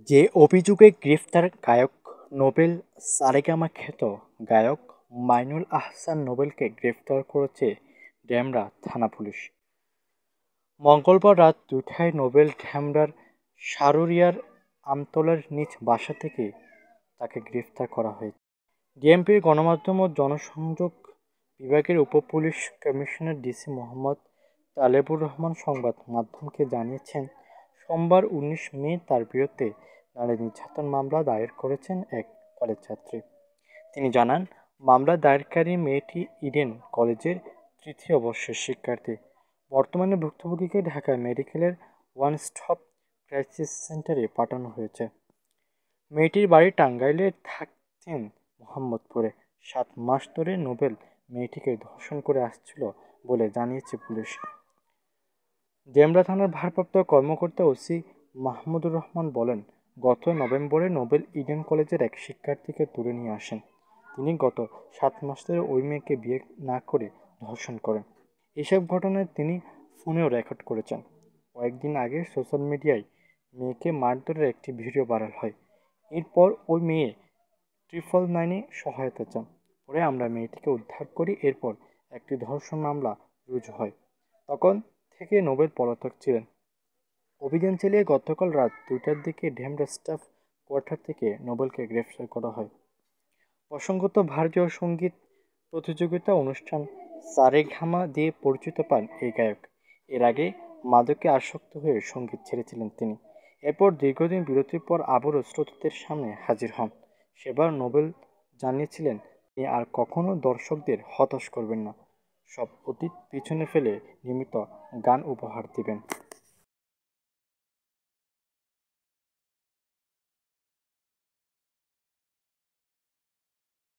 যে অভিযোগে গ্রেফতার গায়ক নোবেল সারেগামা খ্যাত গায়ক মাইনুল আহসান নোবেলকে গ্রেফতার করেছে ডেমরা থানা পুলিশ। মঙ্গলবার রাত ২টায় নোবেল ডেমরার সারুরিয়ার আমতলার নিজ বাসা থেকে তাকে গ্রেফতার করা হয়েছে। ডিএমপির গণমাধ্যম ও জনসংযোগ বিভাগের উপপুলিশ কমিশনার ডিসি মোহাম্মদ তালেবুর রহমান সংবাদ মাধ্যমকে জানিয়েছেন, সোমবার ১৯ মে তার বিরুদ্ধে নারী নির্যাতন মামলা দায়ের করেছেন এক কলেজ ছাত্রী। তিনি জানান, মামলা দায়েরকারী মেয়েটি ইডেন কলেজের তৃতীয় বর্ষের শিক্ষার্থী। বর্তমানে ভুক্তভোগীকে ঢাকা মেডিকেলের ওয়ান স্টপ ক্রাইসিস সেন্টারে পাঠানো হয়েছে। মেয়েটির বাড়ি টাঙ্গাইলে, থাকতেন মোহাম্মদপুরে। ৭ মাস ধরে নোবেল মেয়েটিকে ধর্ষণ করে আসছিল বলে জানিয়েছে পুলিশ। ডেমরা থানার ভারপ্রাপ্ত কর্মকর্তা ওসি মাহমুদুর রহমান বলেন, গত নভেম্বরে নোবেল ইডেন কলেজের এক শিক্ষার্থীকে তুলে নিয়ে আসেন। তিনি গত ৭ মাস ধরে ওই মেয়েকে বিয়ে না করে ধর্ষণ করেন। এসব ঘটনায় তিনি ফোনেও রেকর্ড করেছেন। কয়েকদিন আগে সোশ্যাল মিডিয়ায় মেয়েকে মারধরের একটি ভিডিও ভাইরাল হয়। এরপর ওই মেয়ে 999-এ সহায়তা চান। পরে আমরা মেয়েটিকে উদ্ধার করি। এরপর একটি ধর্ষণ মামলা রুজু হয়। তখন থেকে নোবেল পলাতক ছিলেন। অভিযান চালিয়ে গতকাল রাত ২টার দিকে ডেমরা স্টাফ কোয়ার্টার থেকে নোবেলকে গ্রেফতার করা হয়। প্রসঙ্গত, ভারতীয় সঙ্গীত প্রতিযোগিতা অনুষ্ঠান সারেগামা দিয়ে পরিচিত পান এই গায়ক। এর আগে মাদকে আসক্ত হয়ে সঙ্গীত ছেড়েছিলেন তিনি। এরপর দীর্ঘদিন বিরতির পর আবারও শ্রোতাদের সামনে হাজির হন। সেবার নোবেল জানিয়েছিলেন, তিনি আর কখনো দর্শকদের হতাশ করবেন না, সব অতীত পিছনে ফেলে নিয়মিত গান উপহার দিবেন।